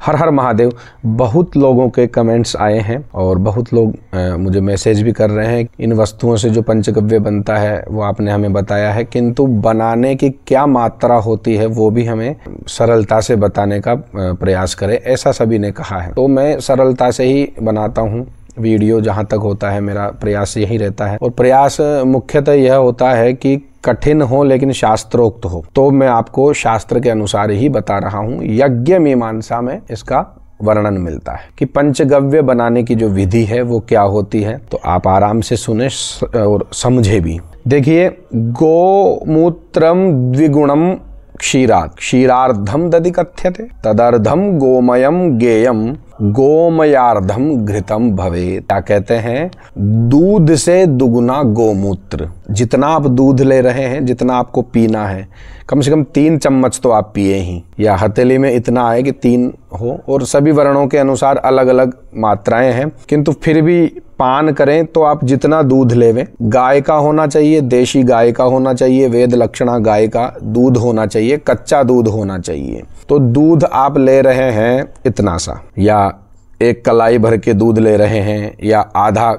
हर हर महादेव। बहुत लोगों के कमेंट्स आए हैं और बहुत लोग मुझे मैसेज भी कर रहे हैं। इन वस्तुओं से जो पंचगव्य बनता है वो आपने हमें बताया है, किंतु बनाने की क्या मात्रा होती है वो भी हमें सरलता से बताने का प्रयास करें, ऐसा सभी ने कहा है। तो मैं सरलता से ही बनाता हूँ वीडियो, जहाँ तक होता है मेरा प्रयास यही रहता है। और प्रयास मुख्यतः यह होता है कि कठिन हो लेकिन शास्त्रोक्त हो। तो मैं आपको शास्त्र के अनुसार ही बता रहा हूँ। यज्ञ मीमांसा में इसका वर्णन मिलता है कि पंचगव्य बनाने की जो विधि है वो क्या होती है। तो आप आराम से सुने और समझे भी। देखिए, गोमूत्रम द्विगुणम क्षीरात् क्षीरार्धम दधि कथ्यते तदर्धम गोमयम गेयम गोमयार्धम घृतम भवे। क्या कहते हैं? दूध से दुगुना गोमूत्र। जितना आप दूध ले रहे हैं, जितना आपको पीना है, कम से कम 3 चम्मच तो आप पिए ही, या हथेली में इतना आए कि 3 हो। और सभी वर्णों के अनुसार अलग अलग मात्राएं हैं, किंतु फिर भी पान करें तो आप जितना दूध लेवें, गाय का होना चाहिए, देशी गाय का होना चाहिए, वेद लक्षणा गाय का दूध होना चाहिए, कच्चा दूध होना चाहिए। तो दूध आप ले रहे हैं इतना सा, या 1 कलाई भर के दूध ले रहे हैं, या आधा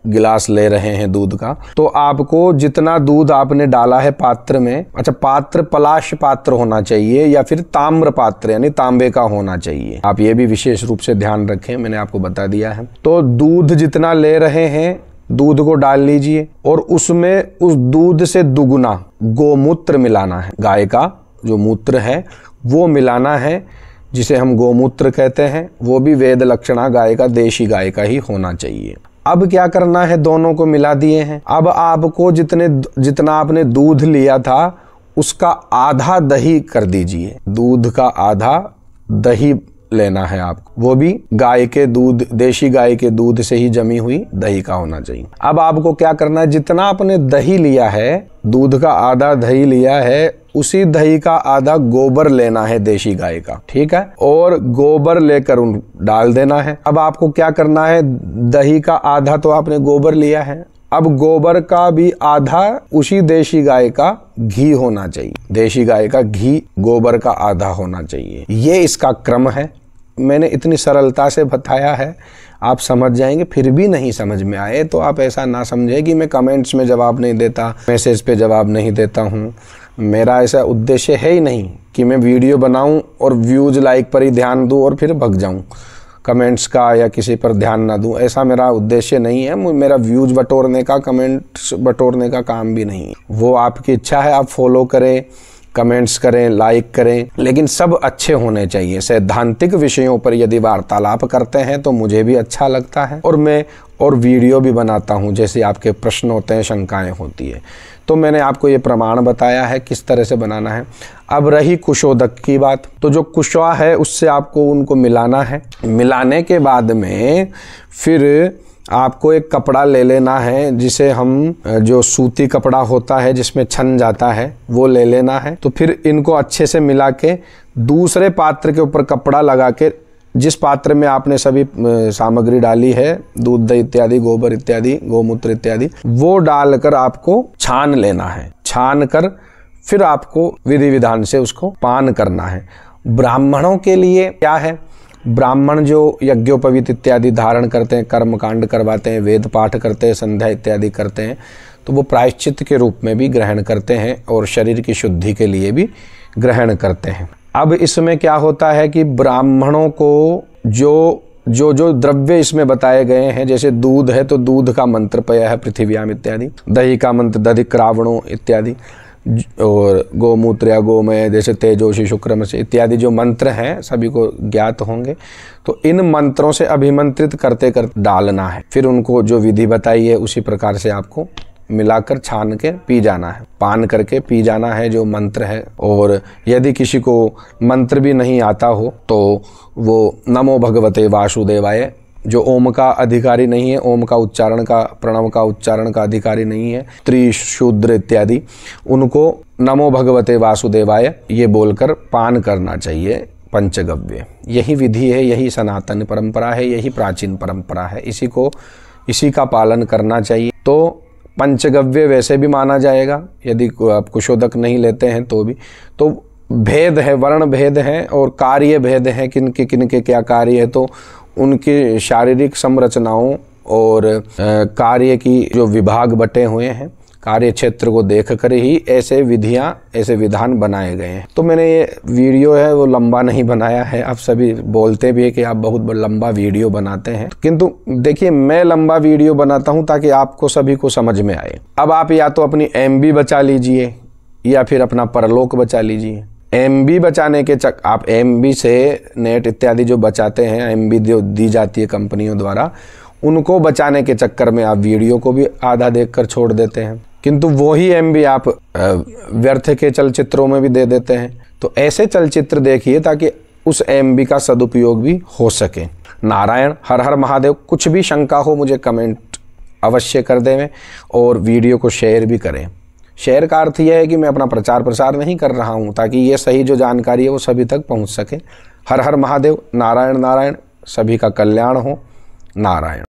गिलास ले रहे हैं दूध का, तो आपको जितना दूध आपने डाला है पात्र में, अच्छा पात्र पलाश पात्र होना चाहिए या फिर ताम्र पात्र यानी तांबे का होना चाहिए। आप ये भी विशेष रूप से ध्यान रखें, मैंने आपको बता दिया है। तो दूध जितना ले रहे हैं, दूध को डाल लीजिए और उसमें उस दूध से दुगुना गोमूत्र मिलाना है। गाय का जो मूत्र है वो मिलाना है, जिसे हम गोमूत्र कहते हैं। वो भी वेद लक्षणा गाय का, देशी गाय का ही होना चाहिए। अब क्या करना है? दोनों को मिला दिए हैं। अब आपको जितना आपने दूध लिया था उसका आधा दही कर दीजिए। दूध का आधा दही लेना है आपको, वो भी गाय के दूध, देशी गाय के दूध से ही जमी हुई दही का होना चाहिए। अब आपको क्या करना है? जितना आपने दही लिया है, दूध का आधा दही लिया है, उसी दही का आधा गोबर लेना है देशी गाय का, ठीक है, और गोबर लेकर उन डाल देना है। अब आपको क्या करना है? दही का आधा तो आपने गोबर लिया है, अब गोबर का भी आधा उसी देशी गाय का घी होना चाहिए। देशी गाय का घी गोबर का आधा होना चाहिए। ये इसका क्रम है। मैंने इतनी सरलता से बताया है, आप समझ जाएंगे। फिर भी नहीं समझ में आए तो आप ऐसा ना समझे कि मैं कमेंट्स में जवाब नहीं देता, मैसेज पे जवाब नहीं देता हूँ। मेरा ऐसा उद्देश्य है ही नहीं कि मैं वीडियो बनाऊं और व्यूज लाइक पर ही ध्यान दूं और फिर भग जाऊं, कमेंट्स का या किसी पर ध्यान ना दूं। ऐसा मेरा उद्देश्य नहीं है। मेरा व्यूज बटोरने का, कमेंट्स बटोरने का काम भी नहीं है। वो आपकी इच्छा है, आप फॉलो करें, कमेंट्स करें, लाइक करें, लेकिन सब अच्छे होने चाहिए। सैद्धांतिक विषयों पर यदि वार्तालाप करते हैं तो मुझे भी अच्छा लगता है, और मैं और वीडियो भी बनाता हूं, जैसे आपके प्रश्न होते हैं, शंकाएं होती है। तो मैंने आपको ये प्रमाण बताया है किस तरह से बनाना है। अब रही कुशोदक की बात, तो जो कुशवा है उससे आपको उनको मिलाना है। मिलाने के बाद में फिर आपको एक कपड़ा ले लेना है, जिसे हम, जो सूती कपड़ा होता है जिसमें छन जाता है, वो ले लेना है। तो फिर इनको अच्छे से मिला के दूसरे पात्र के ऊपर कपड़ा लगा के, जिस पात्र में आपने सभी सामग्री डाली है, दूध दही इत्यादि, गोबर इत्यादि, गोमूत्र इत्यादि, वो डालकर आपको छान लेना है। छान कर फिर आपको विधि विधान से उसको पान करना है। ब्राह्मणों के लिए क्या है? ब्राह्मण जो यज्ञोपवीत इत्यादि धारण करते हैं, कर्मकांड करवाते हैं, वेद पाठ करते हैं, संध्या इत्यादि करते हैं, तो वो प्रायश्चित के रूप में भी ग्रहण करते हैं और शरीर की शुद्धि के लिए भी ग्रहण करते हैं। अब इसमें क्या होता है कि ब्राह्मणों को जो द्रव्य इसमें बताए गए हैं, जैसे दूध है तो दूध का मंत्र पया है पृथिव्याम इत्यादि, दही का मंत्र दधिक रावणों इत्यादि, और गोमूत्र या गोमय जैसे तेजोषि शुक्रम से इत्यादि जो मंत्र हैं सभी को ज्ञात होंगे। तो इन मंत्रों से अभिमंत्रित करते करते डालना है। फिर उनको जो विधि बताई है उसी प्रकार से आपको मिलाकर छान के पी जाना है, पान करके पी जाना है जो मंत्र है। और यदि किसी को मंत्र भी नहीं आता हो तो वो नमो भगवते वासुदेवाय, जो ओम का अधिकारी नहीं है, ओम का उच्चारण का, प्रणव का उच्चारण का अधिकारी नहीं है, त्रिशूद्र इत्यादि, उनको नमो भगवते वासुदेवाय ये बोलकर पान करना चाहिए पंचगव्य। यही विधि है, यही सनातन परंपरा है, यही प्राचीन परंपरा है। इसी का पालन करना चाहिए। तो पंचगव्य वैसे भी माना जाएगा, यदि आप कुशोदक नहीं लेते हैं तो भी। तो भेद है, वर्ण भेद हैं और कार्य भेद हैं, किनके क्या कार्य है, तो उनकी शारीरिक संरचनाओं और कार्य की जो विभाग बटे हुए हैं, कार्य क्षेत्र को देखकर ही ऐसे विधान बनाए गए हैं। तो मैंने ये वीडियो है वो लंबा नहीं बनाया है। आप सभी बोलते भी है कि आप बहुत लंबा वीडियो बनाते हैं, किंतु देखिए मैं लंबा वीडियो बनाता हूं ताकि आपको सभी को समझ में आए। अब आप या तो अपनी MB बचा लीजिए या फिर अपना परलोक बचा लीजिए। MB बचाने के आप MB से नेट इत्यादि जो बचाते हैं, MB जो दी जाती है कंपनियों द्वारा, उनको बचाने के चक्कर में आप वीडियो को भी आधा देखकर छोड़ देते हैं, किंतु वही MB आप व्यर्थ के चलचित्रों में भी दे देते हैं। तो ऐसे चलचित्र देखिए ताकि उस MB का सदुपयोग भी हो सके। नारायण, हर हर महादेव। कुछ भी शंका हो मुझे कमेंट अवश्य कर दें और वीडियो को शेयर भी करें। शेयर का अर्थ यह है कि मैं अपना प्रचार प्रसार नहीं कर रहा हूँ, ताकि ये सही जो जानकारी है वो सभी तक पहुँच सके। हर हर महादेव। नारायण नारायण। सभी का कल्याण हो। नारायण।